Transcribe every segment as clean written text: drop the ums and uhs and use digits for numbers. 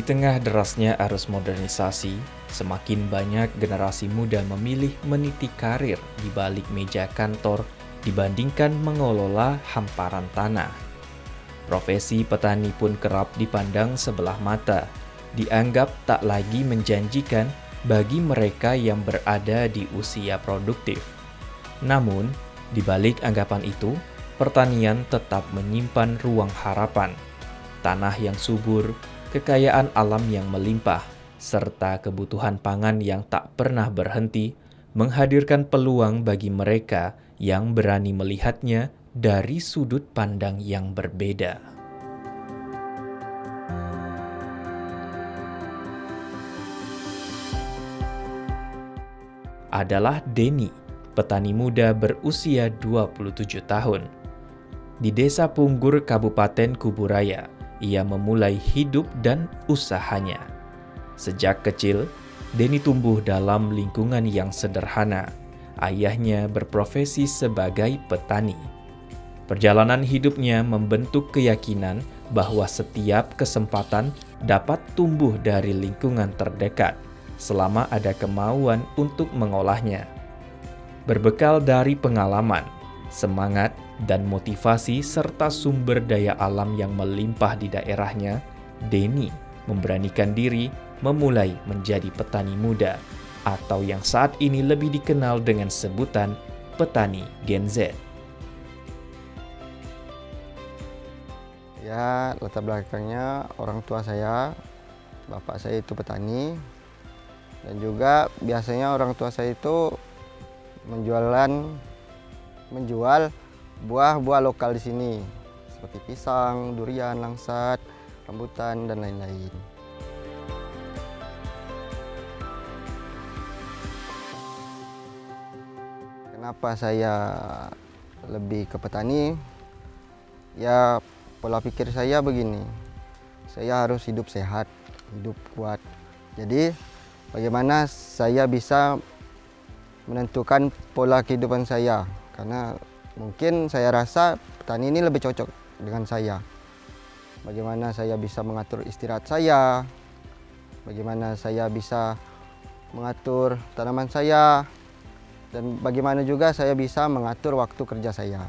tengah derasnya arus modernisasi, semakin banyak generasi muda memilih meniti karir di balik meja kantor dibandingkan mengelola hamparan tanah. Profesi petani pun kerap dipandang sebelah mata, dianggap tak lagi menjanjikan bagi mereka yang berada di usia produktif. Namun, di balik anggapan itu, pertanian tetap menyimpan ruang harapan, tanah yang subur, kekayaan alam yang melimpah, serta kebutuhan pangan yang tak pernah berhenti, menghadirkan peluang bagi mereka yang berani melihatnya dari sudut pandang yang berbeda. Adalah Denny, petani muda berusia 27 tahun. Di Desa Punggur, Kabupaten Kuburaya, ia memulai hidup dan usahanya. Sejak kecil, Denny tumbuh dalam lingkungan yang sederhana. Ayahnya berprofesi sebagai petani. Perjalanan hidupnya membentuk keyakinan bahwa setiap kesempatan dapat tumbuh dari lingkungan terdekat, selama ada kemauan untuk mengolahnya. Berbekal dari pengalaman, semangat, dan motivasi serta sumber daya alam yang melimpah di daerahnya, Denny memberanikan diri memulai menjadi petani muda, atau yang saat ini lebih dikenal dengan sebutan petani Gen Z. Ya, latar belakangnya orang tua saya, bapak saya itu petani, dan juga biasanya orang tua saya itu menjual buah-buah lokal di sini, seperti pisang, durian, langsat, rambutan, dan lain-lain. Kenapa saya lebih ke petani? Ya, pola pikir saya begini, saya harus hidup sehat, hidup kuat. Jadi, bagaimana saya bisa menentukan pola kehidupan saya? Karena mungkin saya rasa petani ini lebih cocok dengan saya. Bagaimana saya bisa mengatur istirahat saya, bagaimana saya bisa mengatur tanaman saya, dan bagaimana juga saya bisa mengatur waktu kerja saya.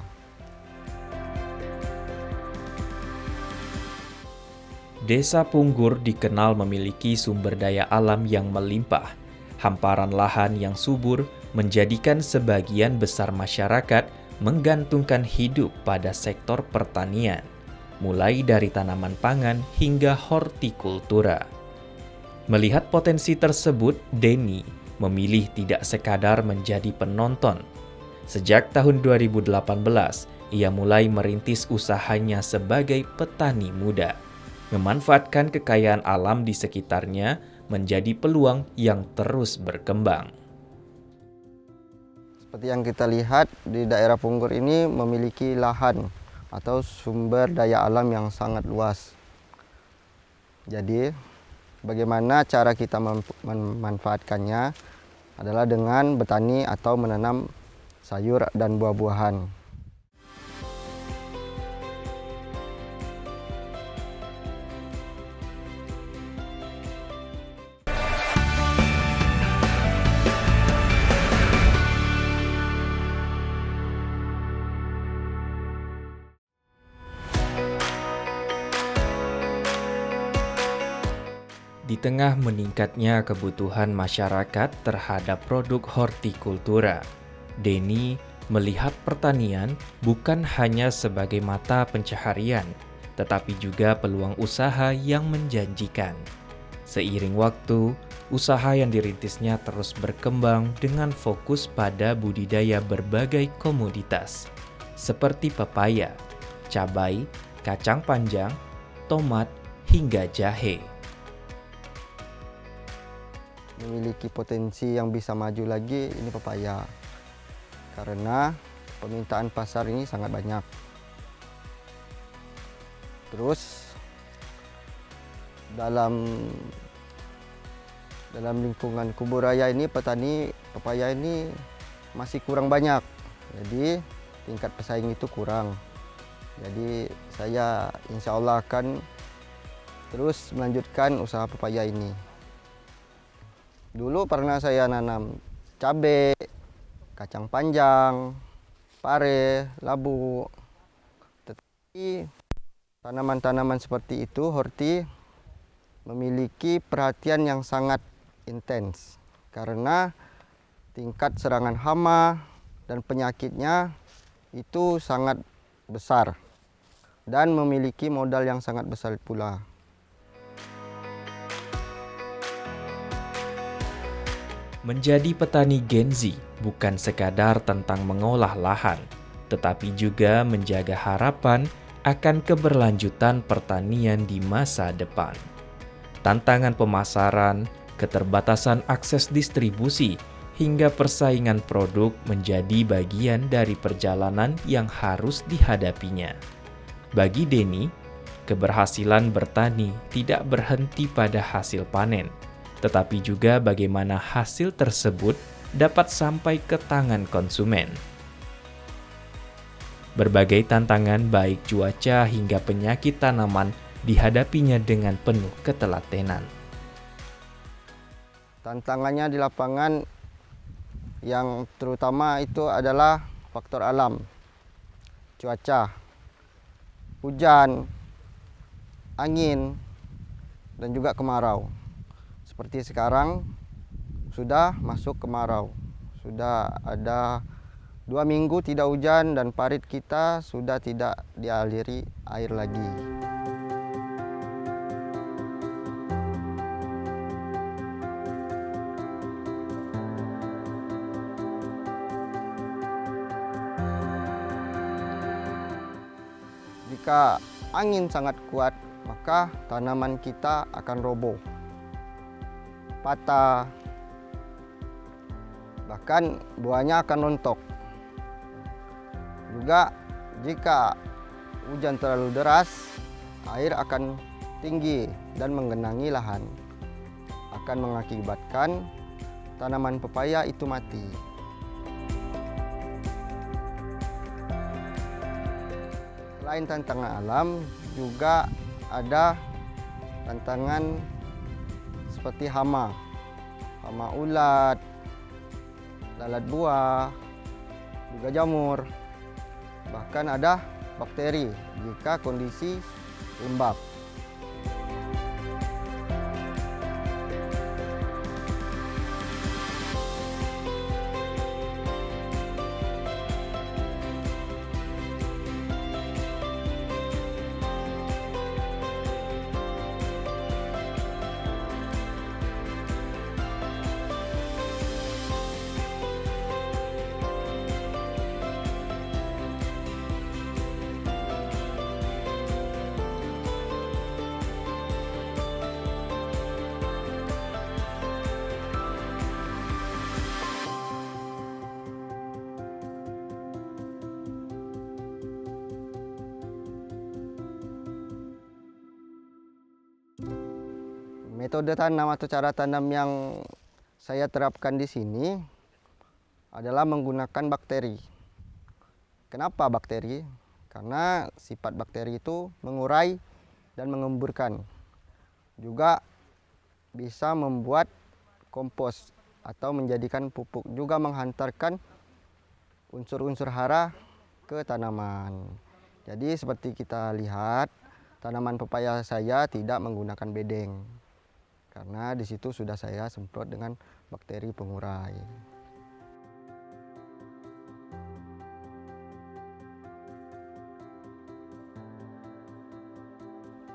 Desa Punggur dikenal memiliki sumber daya alam yang melimpah. Hamparan lahan yang subur menjadikan sebagian besar masyarakat menggantungkan hidup pada sektor pertanian, mulai dari tanaman pangan hingga hortikultura. Melihat potensi tersebut, Denny memilih tidak sekadar menjadi penonton. Sejak tahun 2018, ia mulai merintis usahanya sebagai petani muda, memanfaatkan kekayaan alam di sekitarnya menjadi peluang yang terus berkembang. Seperti yang kita lihat, di daerah Punggur ini memiliki lahan atau sumber daya alam yang sangat luas. Jadi, bagaimana cara kita memanfaatkannya adalah dengan bertani atau menanam sayur dan buah-buahan. Di tengah meningkatnya kebutuhan masyarakat terhadap produk hortikultura, Denny melihat pertanian bukan hanya sebagai mata pencaharian, tetapi juga peluang usaha yang menjanjikan. Seiring waktu, usaha yang dirintisnya terus berkembang dengan fokus pada budidaya berbagai komoditas, seperti pepaya, cabai, kacang panjang, tomat, hingga jahe. Memiliki potensi yang bisa maju lagi ini pepaya, karena permintaan pasar ini sangat banyak. Terus dalam lingkungan Kuburaya ini petani pepaya ini masih kurang banyak, jadi tingkat pesaing itu kurang. Jadi saya insya Allah akan terus melanjutkan usaha pepaya ini. Dulu pernah saya nanam cabai, kacang panjang, pare, labu. Tetapi tanaman-tanaman seperti itu, horti, memiliki perhatian yang sangat intens karena tingkat serangan hama dan penyakitnya itu sangat besar dan memiliki modal yang sangat besar pula. Menjadi petani Gen Z bukan sekadar tentang mengolah lahan, tetapi juga menjaga harapan akan keberlanjutan pertanian di masa depan. Tantangan pemasaran, keterbatasan akses distribusi, hingga persaingan produk menjadi bagian dari perjalanan yang harus dihadapinya. Bagi Denny, keberhasilan bertani tidak berhenti pada hasil panen, tetapi juga bagaimana hasil tersebut dapat sampai ke tangan konsumen. Berbagai tantangan baik cuaca hingga penyakit tanaman dihadapinya dengan penuh ketelatenan. Tantangannya di lapangan yang terutama itu adalah faktor alam, cuaca, hujan, angin, dan juga kemarau. Seperti sekarang sudah masuk kemarau, sudah ada 2 minggu tidak hujan dan parit kita sudah tidak dialiri air lagi. Jika angin sangat kuat, maka tanaman kita akan roboh, patah, bahkan buahnya akan rontok. Juga jika hujan terlalu deras, air akan tinggi dan menggenangi lahan, akan mengakibatkan tanaman pepaya itu mati. Selain tantangan alam, juga ada tantangan seperti hama ulat, lalat buah, juga jamur. Bahkan ada bakteri jika kondisi lembab. Metode tanam atau cara tanam yang saya terapkan di sini adalah menggunakan bakteri. Kenapa bakteri? Karena sifat bakteri itu mengurai dan mengemburkan. Juga bisa membuat kompos atau menjadikan pupuk, juga menghantarkan unsur-unsur hara ke tanaman. Jadi seperti kita lihat, tanaman pepaya saya tidak menggunakan bedeng. Karena di situ sudah saya semprot dengan bakteri pengurai.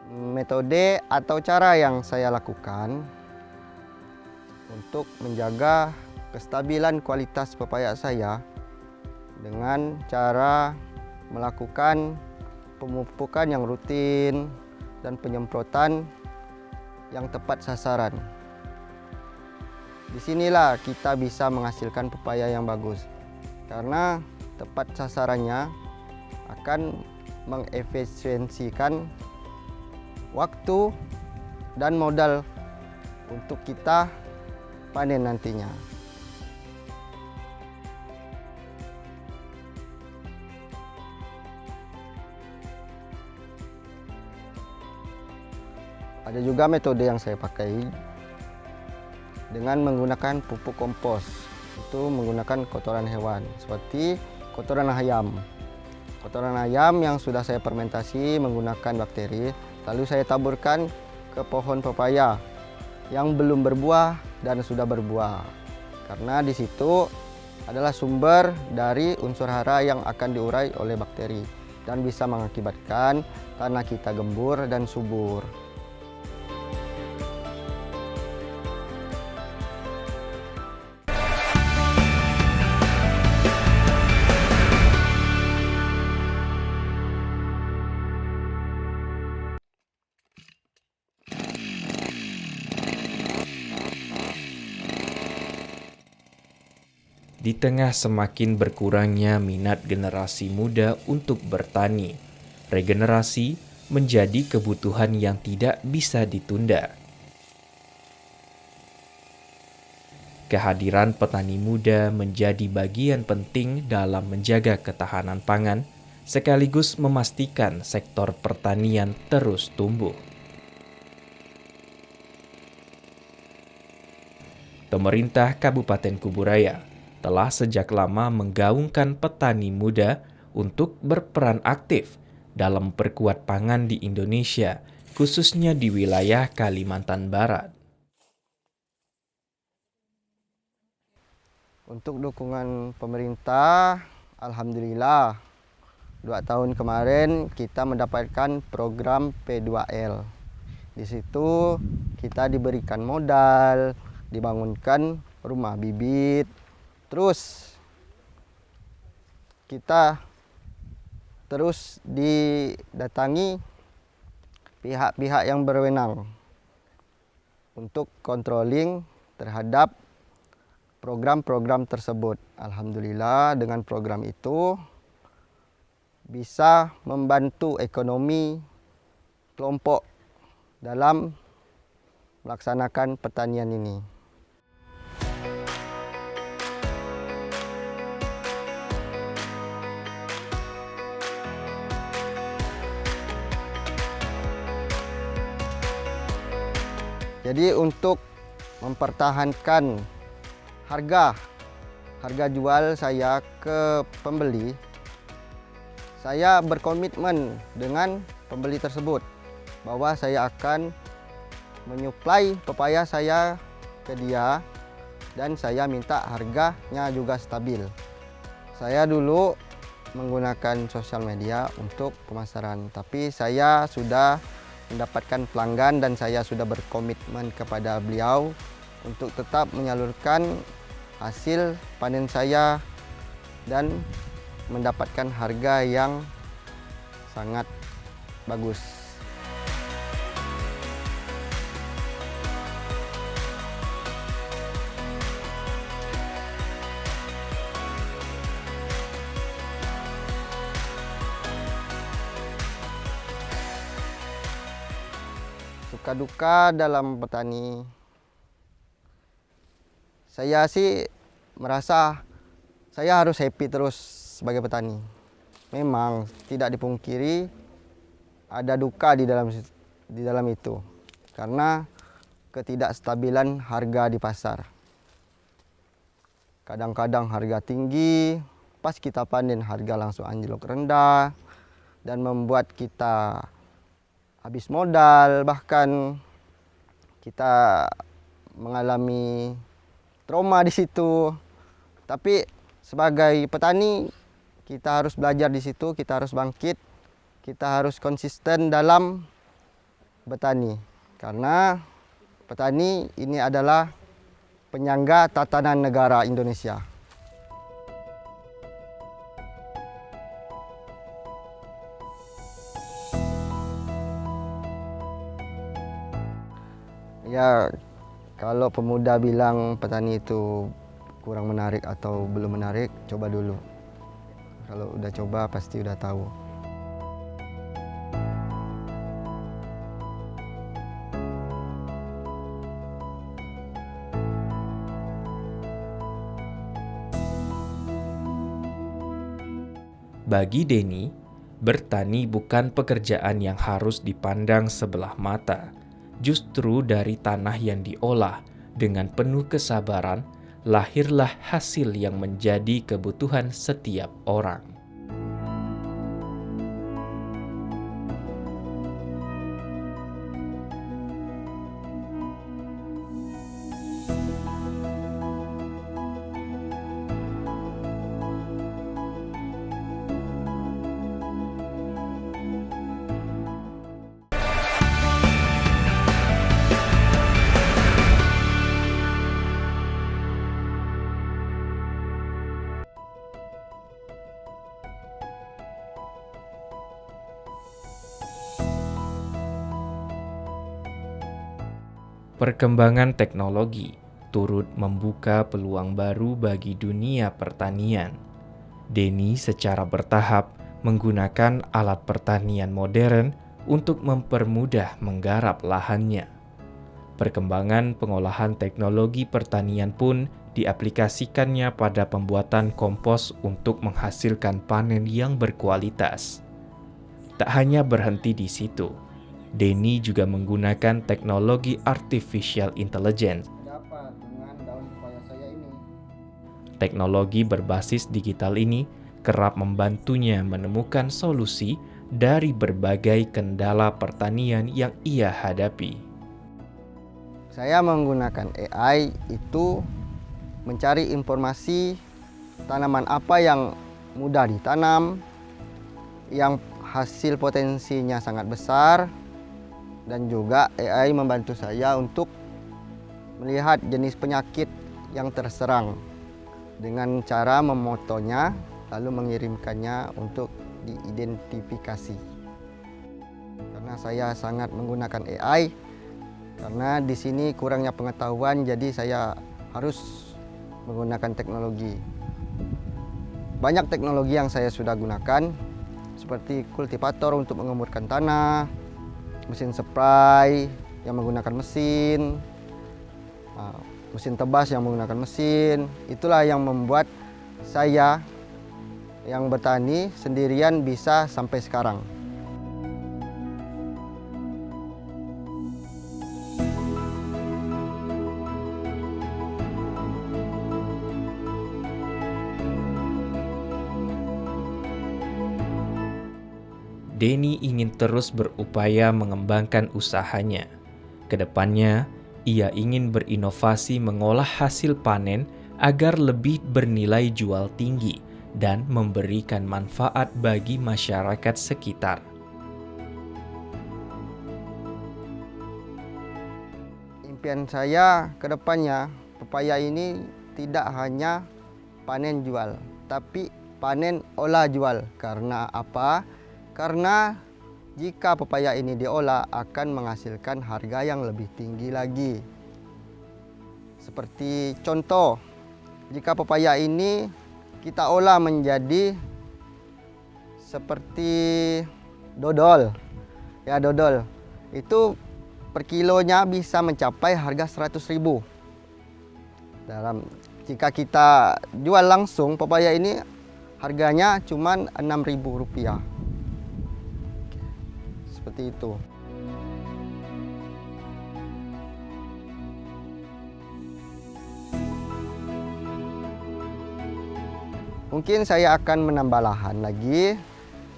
Metode atau cara yang saya lakukan untuk menjaga kestabilan kualitas pepaya saya dengan cara melakukan pemupukan yang rutin dan penyemprotan yang tepat sasaran. Disinilah kita bisa menghasilkan pepaya yang bagus, karena tepat sasarannya akan mengefisiensikan waktu dan modal untuk kita panen nantinya. Ada juga metode yang saya pakai dengan menggunakan pupuk kompos. Itu menggunakan kotoran hewan seperti kotoran ayam. Kotoran ayam yang sudah saya fermentasi menggunakan bakteri, lalu saya taburkan ke pohon pepaya yang belum berbuah dan sudah berbuah. Karena di situ adalah sumber dari unsur hara yang akan diurai oleh bakteri dan bisa mengakibatkan tanah kita gembur dan subur. Di tengah semakin berkurangnya minat generasi muda untuk bertani, regenerasi menjadi kebutuhan yang tidak bisa ditunda. Kehadiran petani muda menjadi bagian penting dalam menjaga ketahanan pangan, sekaligus memastikan sektor pertanian terus tumbuh. Pemerintah Kabupaten Kuburaya telah sejak lama menggaungkan petani muda untuk berperan aktif dalam perkuat pangan di Indonesia, khususnya di wilayah Kalimantan Barat. Untuk dukungan pemerintah, alhamdulillah 2 tahun kemarin kita mendapatkan program P2L. Di situ kita diberikan modal, dibangunkan rumah bibit. Terus kita terus didatangi pihak-pihak yang berwenang untuk controlling terhadap program-program tersebut. Alhamdulillah dengan program itu bisa membantu ekonomi kelompok dalam melaksanakan pertanian ini. Jadi untuk mempertahankan harga jual saya ke pembeli, saya berkomitmen dengan pembeli tersebut bahwa saya akan menyuplai pepaya saya ke dia dan saya minta harganya juga stabil. Saya dulu menggunakan sosial media untuk pemasaran, tapi saya sudah mendapatkan pelanggan dan saya sudah berkomitmen kepada beliau untuk tetap menyalurkan hasil panen saya dan mendapatkan harga yang sangat bagus. Suka duka dalam petani, saya sih merasa saya harus happy terus sebagai petani. Memang tidak dipungkiri ada duka di dalam itu karena ketidakstabilan harga di pasar. Kadang-kadang harga tinggi, pas kita panen harga langsung anjlok rendah dan membuat kita habis modal, bahkan kita mengalami trauma di situ. Tapi sebagai petani kita harus belajar di situ, kita harus bangkit, kita harus konsisten dalam bertani. Karena petani ini adalah penyangga tatanan negara Indonesia. Ya, kalau pemuda bilang petani itu kurang menarik atau belum menarik, coba dulu. Kalau udah coba pasti udah tahu. Bagi Denny, bertani bukan pekerjaan yang harus dipandang sebelah mata. Justru dari tanah yang diolah dengan penuh kesabaran, lahirlah hasil yang menjadi kebutuhan setiap orang. Perkembangan teknologi turut membuka peluang baru bagi dunia pertanian. Denny secara bertahap menggunakan alat pertanian modern untuk mempermudah menggarap lahannya. Perkembangan pengolahan teknologi pertanian pun diaplikasikannya pada pembuatan kompos untuk menghasilkan panen yang berkualitas. Tak hanya berhenti di situ, Denny juga menggunakan teknologi artificial intelligence. Teknologi berbasis digital ini kerap membantunya menemukan solusi dari berbagai kendala pertanian yang ia hadapi. Saya menggunakan AI itu mencari informasi tanaman apa yang mudah ditanam, yang hasil potensinya sangat besar, dan juga AI membantu saya untuk melihat jenis penyakit yang terserang dengan cara memotonya lalu mengirimkannya untuk diidentifikasi. Karena saya sangat menggunakan AI, karena di sini kurangnya pengetahuan, jadi saya harus menggunakan teknologi. Banyak teknologi yang saya sudah gunakan, seperti kultivator untuk mengemburkan tanah, mesin spray yang menggunakan mesin, mesin tebas yang menggunakan mesin. Itulah yang membuat saya yang bertani sendirian bisa sampai sekarang. Denny ingin terus berupaya mengembangkan usahanya. Kedepannya, ia ingin berinovasi mengolah hasil panen agar lebih bernilai jual tinggi dan memberikan manfaat bagi masyarakat sekitar. Impian saya ke depannya, pepaya ini tidak hanya panen jual, tapi panen olah jual. Karena apa? Karena jika pepaya ini diolah akan menghasilkan harga yang lebih tinggi lagi. Seperti contoh, jika pepaya ini kita olah menjadi seperti dodol. Ya, dodol. Itu per kilonya bisa mencapai harga 100.000. Jika kita jual langsung pepaya ini harganya cuma Rp6.000. Seperti itu. Mungkin saya akan menambah lahan lagi,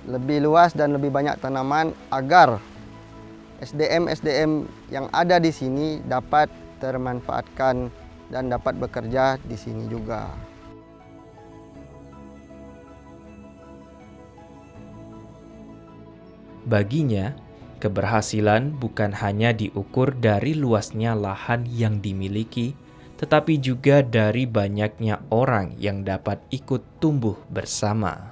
lebih luas dan lebih banyak tanaman agar SDM yang ada di sini dapat termanfaatkan dan dapat bekerja di sini juga. Baginya, keberhasilan bukan hanya diukur dari luasnya lahan yang dimiliki, tetapi juga dari banyaknya orang yang dapat ikut tumbuh bersama.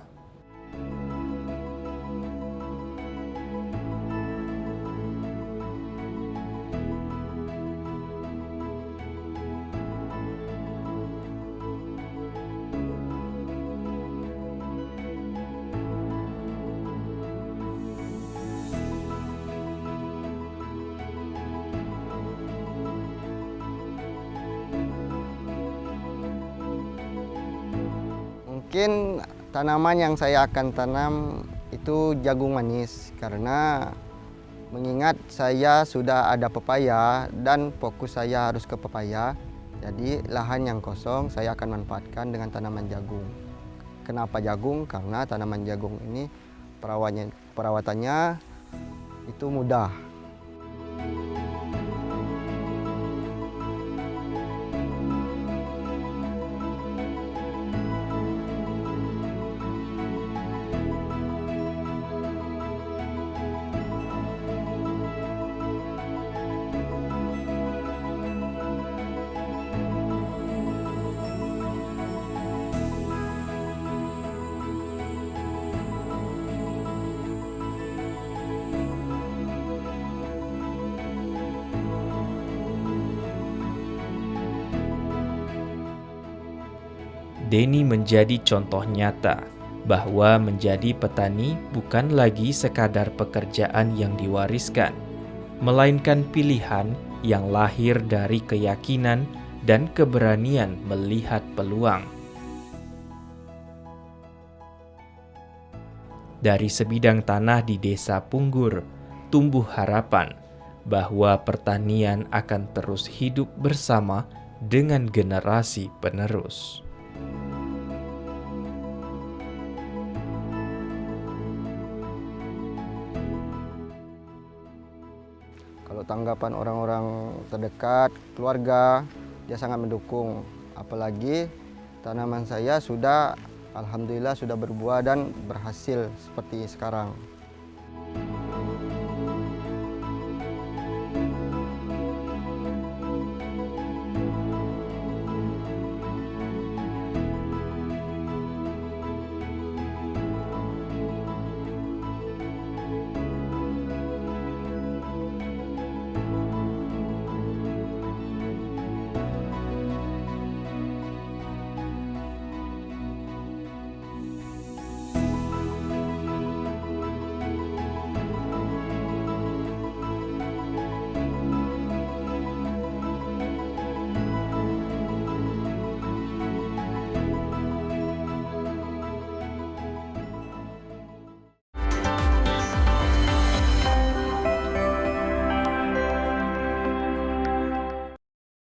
Mungkin tanaman yang saya akan tanam itu jagung manis, karena Mengingat saya sudah ada pepaya dan fokus saya harus ke pepaya, jadi lahan yang kosong saya akan manfaatkan dengan tanaman jagung. Kenapa jagung? Karena tanaman jagung ini perawatannya itu mudah. Denny menjadi contoh nyata bahwa menjadi petani bukan lagi sekadar pekerjaan yang diwariskan, melainkan pilihan yang lahir dari keyakinan dan keberanian melihat peluang. Dari sebidang tanah di Desa Punggur, tumbuh harapan bahwa pertanian akan terus hidup bersama dengan generasi penerus. Kalau tanggapan orang-orang terdekat, keluarga, dia sangat mendukung. Apalagi tanaman saya sudah, alhamdulillah sudah berbuah dan berhasil seperti sekarang.